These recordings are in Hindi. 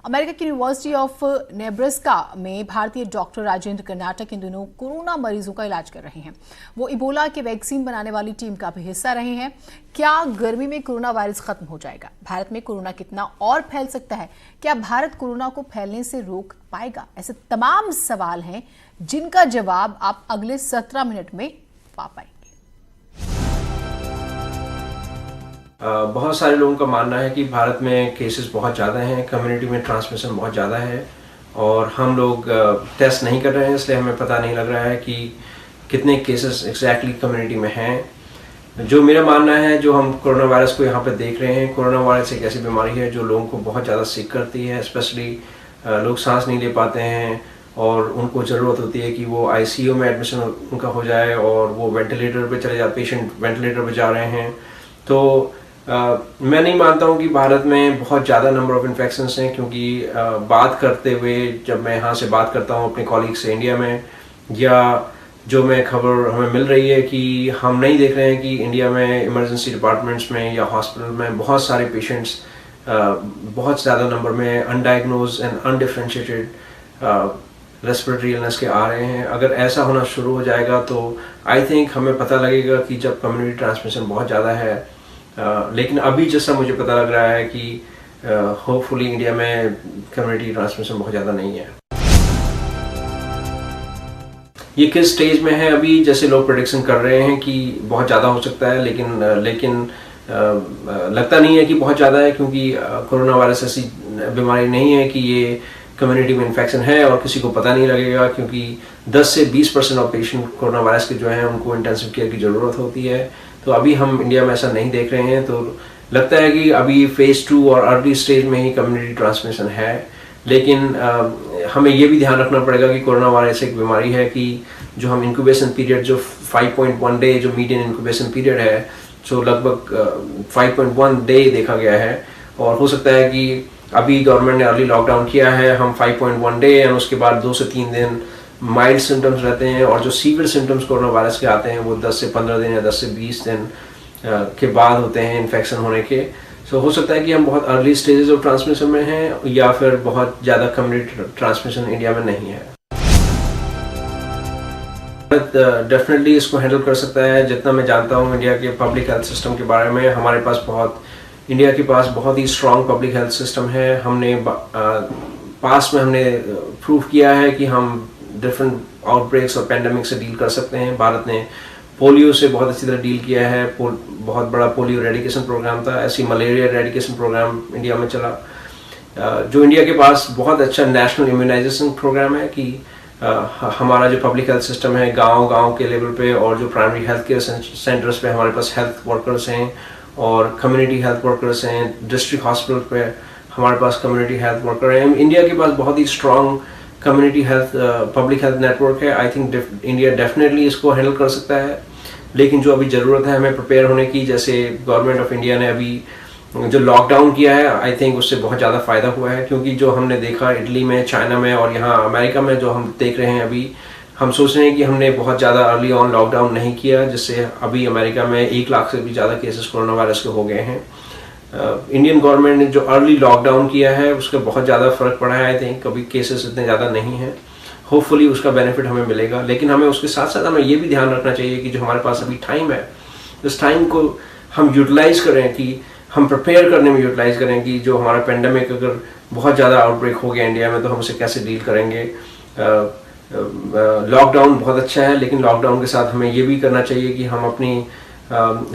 अमेरिका की यूनिवर्सिटी ऑफ नेब्रास्का में भारतीय डॉक्टर राजेंद्र कर्नाटक इन दिनों कोरोना मरीजों का इलाज कर रहे हैं। वो इबोला के वैक्सीन बनाने वाली टीम का भी हिस्सा रहे हैं। क्या गर्मी में कोरोना वायरस खत्म हो जाएगा? भारत में कोरोना कितना और फैल सकता है? क्या भारत कोरोना को फैलने से रोक पाएगा? ऐसे तमाम सवाल हैं जिनका जवाब आप अगले 17 मिनट में पा पाएंगे। बहुत सारे लोगों का मानना है कि भारत में केसेस बहुत ज़्यादा हैं, कम्युनिटी में ट्रांसमिशन बहुत ज़्यादा है और हम लोग टेस्ट नहीं कर रहे हैं, इसलिए हमें पता नहीं लग रहा है कि कितने केसेस एग्जैक्टली कम्युनिटी में हैं। जो मेरा मानना है, जो हम कोरोना वायरस को यहाँ पे देख रहे हैं, कोरोना वायरस एक ऐसी बीमारी है जो लोगों को बहुत ज़्यादा सिक करती है। स्पेशली लोग सांस नहीं ले पाते हैं और उनको ज़रूरत होती है कि वो ICU में एडमिशन उनका हो जाए और वो वेंटिलेटर पे चले जाए, पेशेंट वेंटिलेटर पे जा रहे हैं। तो मैं नहीं मानता हूँ कि भारत में बहुत ज़्यादा नंबर ऑफ़ इन्फेक्शंस हैं, क्योंकि बात करते हुए जब मैं यहाँ से बात करता हूँ अपने कॉलीग से इंडिया में, या जो मैं खबर हमें मिल रही है कि हम नहीं देख रहे हैं कि इंडिया में इमरजेंसी डिपार्टमेंट्स में या हॉस्पिटल में बहुत सारे पेशेंट्स बहुत ज़्यादा नंबर में undiagnosed and undifferentiated respiratory illness के आ रहे हैं। अगर ऐसा होना शुरू हो जाएगा तो आई थिंक हमें पता लगेगा कि जब कम्युनिटी ट्रांसमिशन बहुत ज़्यादा है। लेकिन अभी जैसा मुझे पता लग रहा है कि होपफुली इंडिया में कम्युनिटी ट्रांसमिशन बहुत ज़्यादा नहीं है। ये किस स्टेज में है अभी, जैसे लोग प्रेडिक्शन कर रहे हैं कि बहुत ज़्यादा हो सकता है, लेकिन लगता नहीं है कि बहुत ज़्यादा है, क्योंकि कोरोना वायरस ऐसी बीमारी नहीं है कि ये कम्युनिटी में इन्फेक्शन है और किसी को पता नहीं लगेगा, क्योंकि 10 से 20% ऑफ पेशेंट कोरोना वायरस के जो हैं उनको इंटेंसिव केयर की ज़रूरत होती है। तो अभी हम इंडिया में ऐसा नहीं देख रहे हैं, तो लगता है कि अभी फेज़ 2 और अर्ली स्टेज में ही कम्युनिटी ट्रांसमिशन है। लेकिन हमें ये भी ध्यान रखना पड़ेगा कि कोरोना वायरस एक बीमारी है कि जो हम इंक्यूबेशन पीरियड, जो 5.1 डे जो मीडियन इंक्यूबेशन पीरियड है, जो लगभग 5.1 डे देखा गया है, और हो सकता है कि अभी गवर्नमेंट ने अर्ली लॉकडाउन किया है, हम 5.1 डे और उसके बाद 2 से 3 दिन माइल्ड सिम्टम्स रहते हैं, और जो सीवियर सिम्टम्स कोरोना वायरस के आते हैं वो 10 से 15 दिन या 10 से 20 दिन के बाद होते हैं इन्फेक्शन होने के। सो हो सकता है कि हम बहुत अर्ली स्टेजेस ऑफ ट्रांसमिशन में हैं, या फिर बहुत ज़्यादा कम्युनिटी ट्रांसमिशन इंडिया में नहीं है। डेफिनेटली इसको हैंडल कर सकता है। जितना मैं जानता हूँ इंडिया के पब्लिक हेल्थ सिस्टम के बारे में, हमारे पास इंडिया के पास बहुत ही स्ट्रॉन्ग पब्लिक हेल्थ सिस्टम है। हमने पास में हमने प्रूव किया है कि हम डिफरेंट आउटब्रेक्स और पैंडेमिक से डील कर सकते हैं। भारत ने पोलियो से बहुत अच्छी तरह डील किया है, बहुत बड़ा पोलियो रेडिकेशन प्रोग्राम था। ऐसी मलेरिया रेडिकेशन प्रोग्राम इंडिया में चला। जो इंडिया के पास बहुत अच्छा नेशनल इम्यूनाइजेशन प्रोग्राम है कि हमारा जो पब्लिक हेल्थ सिस्टम है गांव के लेवल पे, और जो प्राइमरी हेल्थ केयर सेंटर्स पे हमारे पास हेल्थ वर्कर्स हैं और कम्युनिटी हेल्थ वर्कर्स हैं। डिस्ट्रिक्ट हॉस्पिटल पे हमारे पास कम्युनिटी हेल्थ वर्कर हैं। इंडिया के पास बहुत ही strong community health public health network है। आई थिंक इंडिया डेफिनेटली इसको हैंडल कर सकता है। लेकिन जो अभी ज़रूरत है हमें प्रिपेयर होने की, जैसे गवर्नमेंट ऑफ इंडिया ने अभी जो लॉकडाउन किया है, आई थिंक उससे बहुत ज़्यादा फ़ायदा हुआ है, क्योंकि जो हमने देखा इटली में, चाइना में और यहाँ अमेरिका में जो हम देख रहे हैं अभी, हम सोच रहे हैं कि हमने बहुत ज़्यादा अर्ली ऑन लॉकडाउन नहीं किया, जिससे अभी अमेरिका में 1 लाख से भी ज़्यादा केसेस कोरोना वायरस के हो गए हैं। इंडियन गवर्नमेंट ने जो अर्ली लॉकडाउन किया है उसका बहुत ज़्यादा फ़र्क पड़ा है। आई थिंक कभी केसेस इतने ज़्यादा नहीं हैं। होपफुली उसका बेनिफिट हमें मिलेगा, लेकिन हमें उसके साथ साथ हमें ये भी ध्यान रखना चाहिए कि जो हमारे पास अभी टाइम है, उस टाइम को हम यूटिलाइज़ करें, कि हम प्रिपेयर करने में यूटिलाइज़ करें कि जो हमारा पेंडेमिक अगर बहुत ज़्यादा आउटब्रेक हो गया इंडिया में तो हम उसे कैसे डील करेंगे। लॉकडाउन बहुत अच्छा है, लेकिन लॉकडाउन के साथ हमें ये भी करना चाहिए कि हम अपनी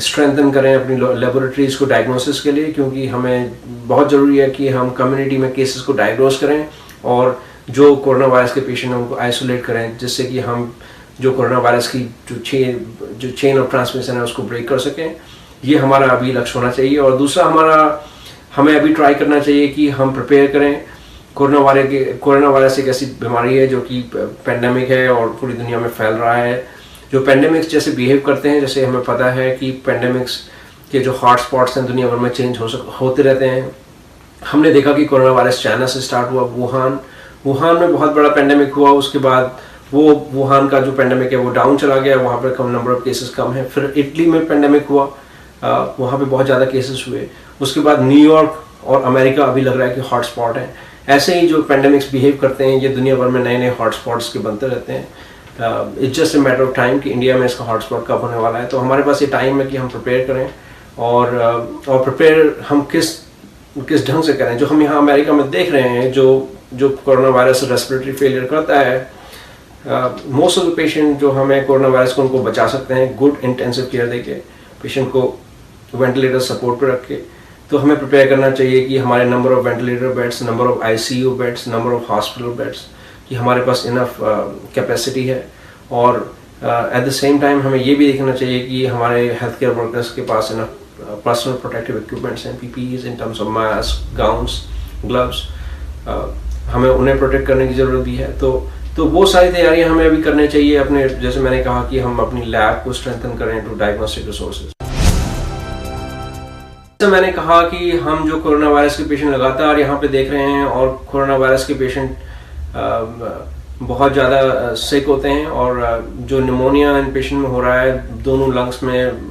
स्ट्रेंथन करें अपनी लेबोरेटरीज़ को डायग्नोसिस के लिए, क्योंकि हमें बहुत ज़रूरी है कि हम कम्युनिटी में केसेस को डायग्नोस करें और जो कोरोना वायरस के पेशेंट हैं उनको आइसोलेट करें, जिससे कि हम जो कोरोना वायरस की जो चेन ऑफ ट्रांसमिशन है उसको ब्रेक कर सकें। ये हमारा अभी लक्ष्य होना चाहिए। और दूसरा हमें अभी ट्राई करना चाहिए कि हम प्रिपेयर करें। कोरोना वायरस एक ऐसी बीमारी है जो कि पेंडेमिक है और पूरी दुनिया में फैल रहा है। जो पेंडेमिक्स जैसे बिहेव करते हैं, जैसे हमें पता है कि पेंडेमिक्स के जो हॉट स्पॉट्स हैं दुनिया भर में चेंज होते रहते हैं। हमने देखा कि कोरोना वायरस चाइना से स्टार्ट हुआ, वुहान में बहुत बड़ा पेंडेमिक हुआ। उसके बाद वो वुहान का जो पेंडेमिक है वो डाउन चला गया, वहाँ पर कम नंबर ऑफ केसेस कम है। फिर इटली में पेंडेमिक हुआ, वहाँ पे बहुत ज़्यादा केसेस हुए। उसके बाद न्यूयॉर्क और अमेरिका अभी लग रहा है कि हॉटस्पॉट है। ऐसे ही जो पेंडेमिक्स बिहेव करते हैं, ये दुनिया भर में नए नए हॉटस्पॉट्स के बनते रहते हैं। It's just a matter of time कि इंडिया में इसका हॉटस्पॉट कब होने वाला है। तो हमारे पास ये टाइम है कि हम प्रिपेयर करें, और प्रिपेयर हम किस ढंग से करें। जो हम यहाँ अमेरिका में देख रहे हैं, जो कोरोना वायरस रेस्पिरेटरी फेलियर करता है, मोस्ट ऑफ द पेशेंट जो हमें कोरोना वायरस को उनको बचा सकते हैं गुड इंटेंसिव केयर देके, पेशेंट को वेंटिलेटर सपोर्ट पर रख के। तो हमें प्रिपेयर करना चाहिए कि हमारे number of ventilator beds, number of ICU beds, number of hospital beds, कि हमारे पास इनफ कैपेसिटी है। और एट द सेम टाइम हमें ये भी देखना चाहिए कि हमारे हेल्थ केयर वर्कर्स के पास इनफ पर्सनल प्रोटेक्टिव इक्विपमेंट्स हैं, PPEs in terms of mask, gowns, gloves, हमें उन्हें प्रोटेक्ट करने की ज़रूरत भी है। तो वो सारी तैयारियां हमें अभी करनी चाहिए अपने, जैसे मैंने कहा कि हम अपनी लैब को स्ट्रेंथन करें टू डायग्नोस्टिक रिसोर्सेज। जैसे मैंने कहा कि हम जो कोरोना वायरस के पेशेंट लगातार यहाँ पे देख रहे हैं, और कोरोना वायरस के पेशेंट बहुत ज़्यादा सिक होते हैं, और जो निमोनिया इन पेशेंट में हो रहा है, दोनों लंग्स में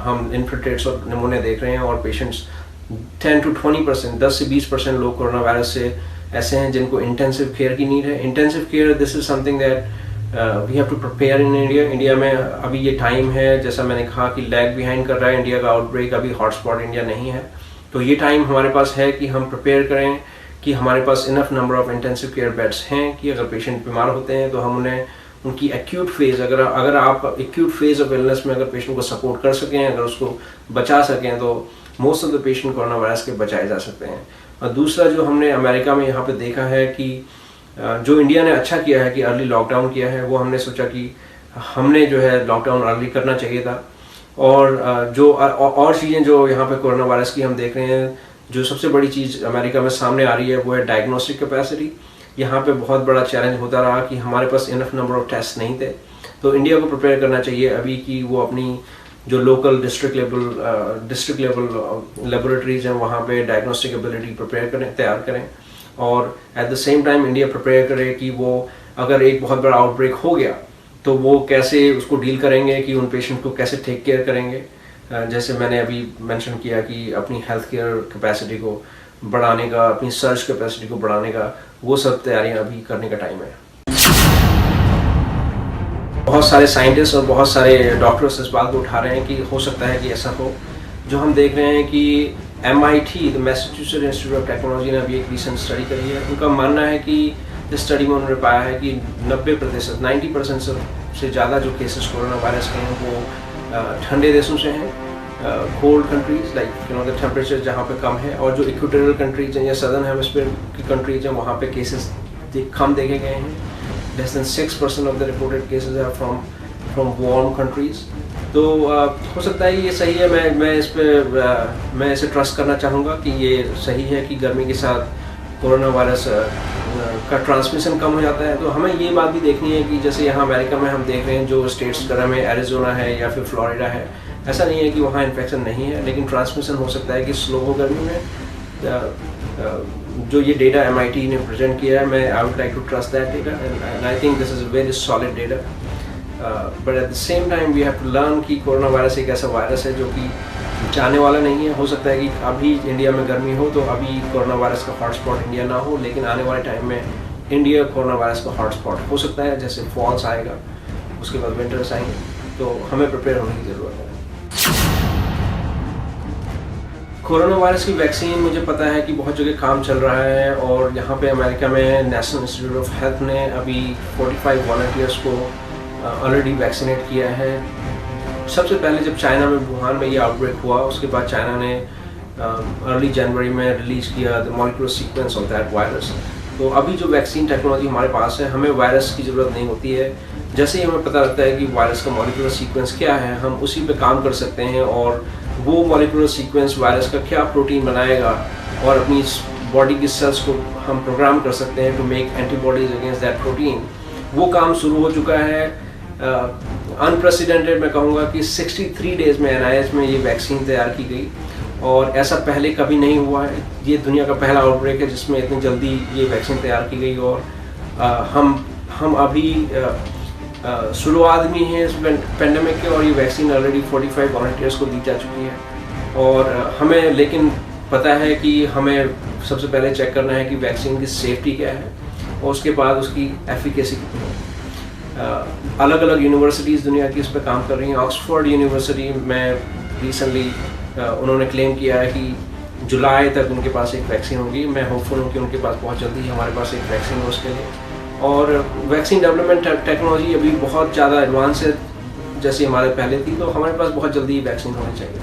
हम इन्फिल्ट्रेट्स और निमोनिया देख रहे हैं, और पेशेंट्स 10 to 20%, 10 से 20% लोग कोरोना वायरस से ऐसे हैं जिनको इंटेंसिव केयर की नीड है। Intensive care, this is something that we have to prepare in India. India में अभी ये टाइम है, जैसा मैंने कहा कि लैग बिहाइंड कर रहा है इंडिया का आउटब्रेक, अभी हॉटस्पॉट इंडिया नहीं है। तो ये टाइम हमारे पास है कि हम प्रिपेयर करें कि हमारे पास enough number of intensive care beds हैं कि अगर पेशेंट बीमार होते हैं तो हम उन्हें उनकी एक्यूट फेज, अगर आप एक्यूट फेज ऑफ इलनेस में अगर पेशेंट को सपोर्ट कर सकें, अगर उसको बचा सकें, तो most of the patient corona virus के बचाए जा सकते हैं। और दूसरा जो हमने अमेरिका में यहाँ पे देखा है कि जो इंडिया ने अच्छा किया है कि अर्ली लॉकडाउन किया है, वो हमने सोचा कि हमने जो है लॉकडाउन अर्ली करना चाहिए था। और जो और चीज़ें जो यहाँ पे कोरोना वायरस की हम देख रहे हैं, जो सबसे बड़ी चीज़ अमेरिका में सामने आ रही है वो है डायग्नोस्टिक कैपेसिटी। यहाँ पे बहुत बड़ा चैलेंज होता रहा कि हमारे पास इनफ नंबर ऑफ टेस्ट नहीं थे। तो इंडिया को प्रिपेयर करना चाहिए अभी कि वो अपनी जो लोकल डिस्ट्रिक्ट लेवल लेबोरेटरीज हैं वहाँ पे डायग्नोस्टिक एबिलिटी प्रिपेयर करें, तैयार करें। और eight the same time India prepare करे कि वो अगर एक बहुत बड़ा आउटब्रेक हो गया तो वो कैसे उसको डील करेंगे, कि उन पेशेंट को कैसे टेक केयर करेंगे। जैसे मैंने अभी मेंशन किया कि अपनी हेल्थ केयर कैपेसिटी को बढ़ाने का, अपनी सर्च कैपेसिटी को बढ़ाने का, वो सब तैयारियां अभी करने का टाइम है। बहुत सारे साइंटिस्ट और बहुत सारे डॉक्टर्स इस बात को उठा रहे हैं कि हो सकता है कि ऐसा हो। जो हम देख रहे हैं कि MIT, the Massachusetts institute of technology ने अभी एक रिसेंट स्टडी करी है। उनका मानना है कि इस स्टडी में उन्होंने पाया है कि 90%, 90% से ज़्यादा जो केसेस कोरोना वायरस के हैं वो ठंडे देशों से हैं, cold countries like the temperature जहाँ पे कम है। और जो इक्वेटोरियल कंट्रीज हैं या सदर्न हेमिस्फीयर की कंट्रीज हैं वहाँ पे केसेस कम देखे गए हैं। Less than 6% of the reported cases are from warm countries. तो हो सकता है ये सही है। मैं इसे ट्रस्ट करना चाहूँगा कि ये सही है कि गर्मी के साथ कोरोना वायरस का ट्रांसमिशन कम हो जाता है। तो हमें ये बात भी देखनी है कि जैसे यहाँ अमेरिका में हम देख रहे हैं, जो स्टेट्स तरह में एरिजोना है या फिर फ्लोरिडा है, ऐसा नहीं है कि वहाँ इन्फेक्शन नहीं है, लेकिन ट्रांसमिशन हो सकता है कि स्लो हो गर्मी में। जो ये डेटा MIT ने प्रेजेंट किया है, मैं I would like to trust that data and I think this is a very solid data. But at the same time we have to learn कि कोरोना वायरस एक ऐसा वायरस है जो कि जाने वाला नहीं है। हो सकता है कि अभी इंडिया में गर्मी हो तो अभी कोरोना वायरस का हॉटस्पॉट इंडिया ना हो, लेकिन आने वाले टाइम में इंडिया कोरोना वायरस का हॉटस्पॉट हो सकता है। जैसे फॉल्स आएगा, उसके बाद विंटर्स आएंगे, तो हमें प्रिपेयर होने की ज़रूरत है। कोरोना वायरस की वैक्सीन मुझे पता है कि बहुत जगह काम चल रहा है, और यहाँ पे अमेरिका में नेशनल इंस्टीट्यूट ऑफ हेल्थ ने अभी 45 वॉलंटियर्स को ऑलरेडी वैक्सीनेट किया है। सबसे पहले जब चाइना में, वुहान में ये आउटब्रेक हुआ, उसके बाद चाइना ने अर्ली जनवरी में रिलीज़ किया the molecular sequence of that virus. तो अभी जो वैक्सीन टेक्नोलॉजी हमारे पास है, हमें वायरस की ज़रूरत नहीं होती है। जैसे ही हमें पता लगता है कि वायरस का मॉलिक्यूलर सीक्वेंस क्या है, हम उसी पे काम कर सकते हैं, और वो मॉलिक्यूलर सीक्वेंस वायरस का क्या प्रोटीन बनाएगा, और अपनी बॉडी की सेल्स को हम प्रोग्राम कर सकते हैं to make antibodies against that protein. वो काम शुरू हो चुका है। अनप्रेसिडेंटेड मैं कहूँगा कि 63 डेज़ में NIH में ये वैक्सीन तैयार की गई, और ऐसा पहले कभी नहीं हुआ है। ये दुनिया का पहला आउटब्रेक है जिसमें इतनी जल्दी ये वैक्सीन तैयार की गई। और हम अभी शुरुआत में हैं इस पेंडेमिक के, और ये वैक्सीन ऑलरेडी 45 वॉलंटियर्स को दी जा चुकी है। और हमें लेकिन पता है कि हमें सबसे पहले चेक करना है कि वैक्सीन की सेफ्टी क्या है और उसके बाद उसकी एफिकेसी कितनी है। अलग अलग यूनिवर्सिटीज़ दुनिया की इस पर काम कर रही हैं। ऑक्सफोर्ड यूनिवर्सिटी में रिसेंटली उन्होंने क्लेम किया है कि जुलाई तक उनके पास एक वैक्सीन होगी। मैं होपफुल हूँ कि उनके पास बहुत जल्दी ही हमारे पास एक वैक्सीन हो उसके लिए। और वैक्सीन डेवलपमेंट टेक्नोलॉजी अभी बहुत ज़्यादा एडवांस है जैसे हमारे पहले थी, तो हमारे पास बहुत जल्दी वैक्सीन होनी चाहिए।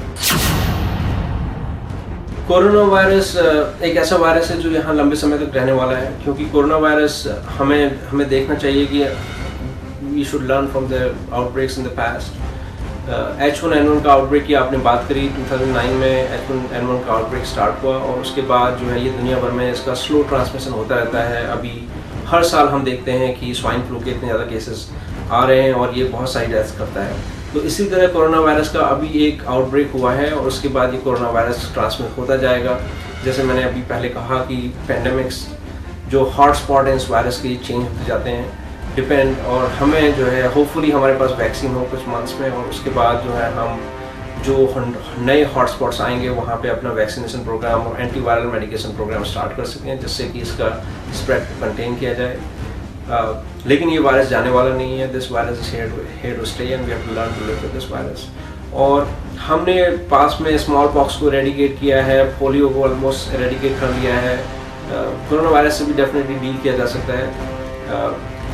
कोरोना वायरस एक ऐसा वायरस है जो यहाँ लंबे समय तक रहने वाला है, क्योंकि कोरोना वायरस हमें देखना चाहिए कि we should learn from the outbreaks in the past. H1N1 का आउटब्रेक की आपने बात करी, 2009 में H1N1 का आउटब्रेक स्टार्ट हुआ और उसके बाद जो है ये दुनिया भर में इसका स्लो ट्रांसमिशन होता रहता है। अभी हर साल हम देखते हैं कि स्वाइन फ्लू के इतने ज़्यादा केसेस आ रहे हैं और ये बहुत सारी डेथ्स करता है। तो इसी तरह कोरोना वायरस का अभी एक आउटब्रेक हुआ है और उसके बाद ये कोरोना वायरस ट्रांसमिट होता जाएगा। जैसे मैंने अभी पहले कहा कि पैंडेमिक्स जो हॉट स्पॉट हैं इस वायरस के चेंज होते जाते हैं डिपेंड, और हमें जो है होपफुली हमारे पास वैक्सीन हो कुछ मंथ्स में और उसके बाद जो है हम जो नए हॉटस्पॉट्स आएंगे वहाँ पे अपना वैक्सीनेशन प्रोग्राम और एंटीवायरल मेडिकेशन प्रोग्राम स्टार्ट कर सकें जिससे कि इसका स्प्रेड कंटेन किया जाए। लेकिन ये वायरस जाने वाला नहीं है। This virus is here to stay and we have to learn to live with this virus. और हमने पास में स्मॉल पॉक्स को एरेडिकेट किया है, पोलियो को ऑलमोस्ट एरेडिकेट कर लिया है। कोरोना वायरस से भी डेफिनेटली डील किया जा सकता है।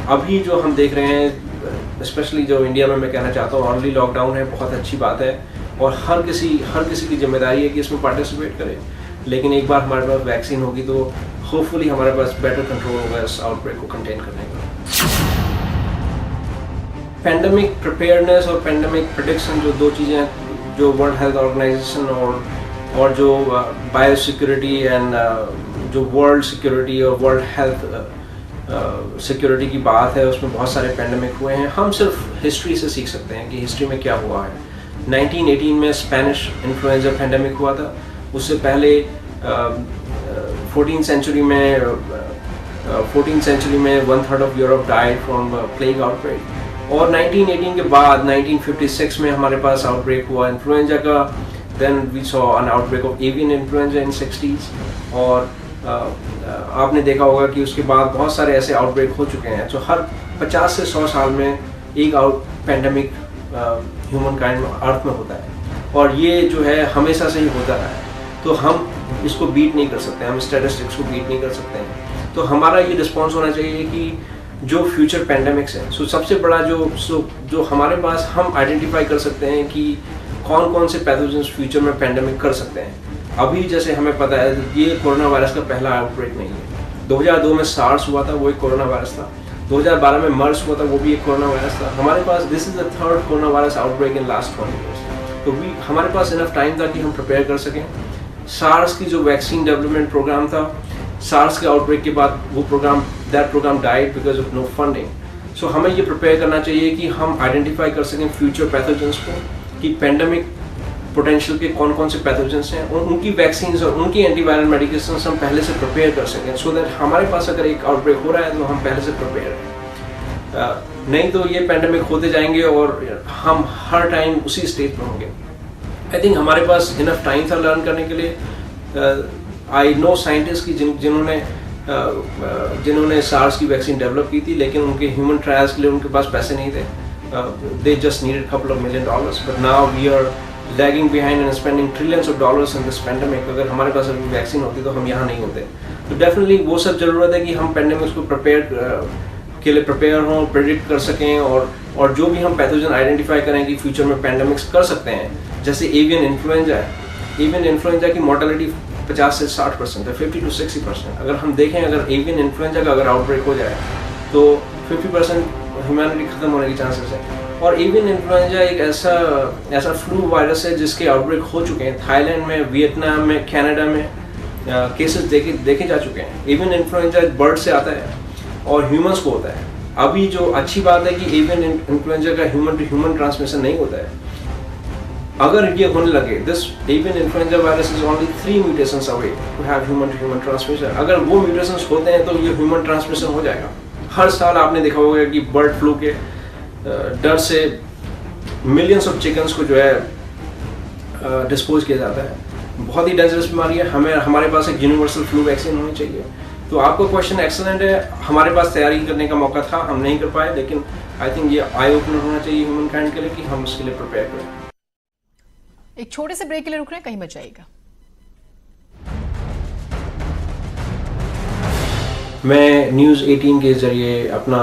अभी जो हम देख रहे हैं स्पेशली जो इंडिया में, मैं कहना चाहता हूँ अर्ली लॉकडाउन है, बहुत अच्छी बात है और हर किसी की जिम्मेदारी है कि इसमें पार्टिसिपेट करे। लेकिन एक बार हमारे पास वैक्सीन होगी तो होपफुली हमारे पास बेटर कंट्रोल होगा इस आउटब्रेक को कंटेन करने का। पैंडेमिक प्रिपेयरनेस और पैंडेमिक प्रेडिक्शन जो दो चीज़ें हैं जो वर्ल्ड हेल्थ ऑर्गेनाइजेशन और जो बायो सिक्योरिटी एंड जो वर्ल्ड सिक्योरिटी और वर्ल्ड हेल्थ सिक्योरिटी की बात है, उसमें बहुत सारे पैंडेमिक हुए हैं। हम सिर्फ हिस्ट्री से सीख सकते हैं कि हिस्ट्री में क्या हुआ है। 1918 में स्पेनिश इन्फ्लुएंजा पैंडेमिक हुआ था। उससे पहले 14th सेंचुरी में 1/3 of Europe died from plague outbreak. और 1918 के बाद 1956 में हमारे पास आउटब्रेक हुआ इन्फ्लुएंजा का। Then we saw an outbreak of avian influenza in 60s। और आपने देखा होगा कि उसके बाद बहुत सारे ऐसे आउटब्रेक हो चुके हैं। तो हर 50 से 100 साल में एक पैंडेमिक ह्यूमन काइंड अर्थ में होता है और ये जो है हमेशा से ही होता रहा है। तो हम इसको बीट नहीं कर सकते, हम स्टैटिस्टिक्स को बीट नहीं कर सकते हैं। तो हमारा ये रिस्पॉन्स होना चाहिए कि जो फ्यूचर पैंडेमिक्स हैं, सो सबसे बड़ा जो हमारे पास हम आइडेंटिफाई कर सकते हैं कि कौन कौन से पैथोजेंस फ्यूचर में पैंडेमिक कर सकते हैं। अभी जैसे हमें पता है ये कोरोना वायरस का पहला आउटब्रेक नहीं है। 2002 में सार्स हुआ था, वो एक कोरोना वायरस था। 2012 में मर्स हुआ था, वो भी एक कोरोना वायरस था। हमारे पास this is the third corona virus outbreak in last 20 years। तो हमारे पास इनफ टाइम था कि हम प्रिपेयर कर सकें। सार्स की जो वैक्सीन डेवलपमेंट प्रोग्राम था, सार्स के आउटब्रेक के बाद वो programme died because of no funding. So हमें ये प्रिपेयर करना चाहिए कि हम आइडेंटिफाई कर सकें फ्यूचर पैथोजेंस को, कि पैंडेमिक पोटेंशियल के कौन कौन से पैथोजेंस हैं और उनकी वैक्सीन्स और उनकी एंटीवायरल मेडिकेशंस हम पहले से प्रिपेयर कर सकें, सो दैट हमारे पास अगर एक आउटब्रेक हो रहा है तो हम पहले से प्रिपेयर हैं। नहीं तो ये पैंडेमिक होते जाएंगे और हम हर टाइम उसी स्टेज पर होंगे। आई थिंक हमारे पास इनफ टाइम था लर्न करने के लिए। आई नो साइंटिस्ट की जिन्होंने सार्स की वैक्सीन डेवलप की थी, लेकिन उनके ह्यूमन ट्रायल्स के लिए उनके पास पैसे नहीं थे। They just needed couple of $million, but now we are lagging behind and spending trillions of dollars in this pandemic. अगर हमारे पास अभी वैक्सीन होती तो हम यहाँ नहीं होते। तो डेफिनेटली वो सब ज़रूरत है कि हम पैंडेमिक्स को के लिए प्रिपेयर हों, प्रेडिक्ट कर सकें और जो भी हम पैथोजन आइडेंटिफाई करें कि फ्यूचर में पैंडेमिक्स कर सकते हैं। जैसे एवियन इन्फ्लुएंजा है, एवियन इन्फ्लुएंजा की मोर्टेलिटी 50 से 60% है, 50 to 60%। अगर हम देखें अगर एवियन इन्फ्लुएंजा का अगर आउटब्रेक हो जाए तो 50% ह्यूमैनिटी खत्म होने के चांसेस है। और एवियन इन्फ्लुएंजा एक ऐसा फ्लू वायरस है जिसके आउटब्रेक हो चुके हैं। थाईलैंड में, वियतनाम में, कनाडा में केसेस देखे जा चुके हैं। एवियन इन्फ्लुएंजा बर्ड से आता है और ह्यूमंस को होता है। अभी जो अच्छी बात है कि एवियन इन्फ्लुएंजा का ह्यूमन टू ह्यूमन ट्रांसमिशन नहीं होता है। अगर ये होने लगे, this avian influenza virus is only 3 mutations away to have human to human transmission. अगर वो म्यूटेशंस होते हैं तो ये ह्यूमन ट्रांसमिशन हो जाएगा। हर साल आपने देखा होगा कि बर्ड फ्लू के डर से मिलियंस ऑफ चिकन्स को जो है डिस्पोज किया जाता है। बहुत ही डेंजरस बीमारी है, हमारे पास एक यूनिवर्सल फ्लू वैक्सीन होनी चाहिए। तो आपका क्वेश्चन एक्सेलेंट है, हमारे पास तैयारी करने का मौका था, हम नहीं कर पाए, लेकिन आई थिंक ये आई ओपनर होना चाहिए ह्यूमन काइंड के लिए कि हम उसके लिए प्रिपेयर करें। एक छोटे से ब्रेक के लिए रुक रहे हैं, कहीं मत जाइएगा। मैं न्यूज़ 18 के जरिए अपना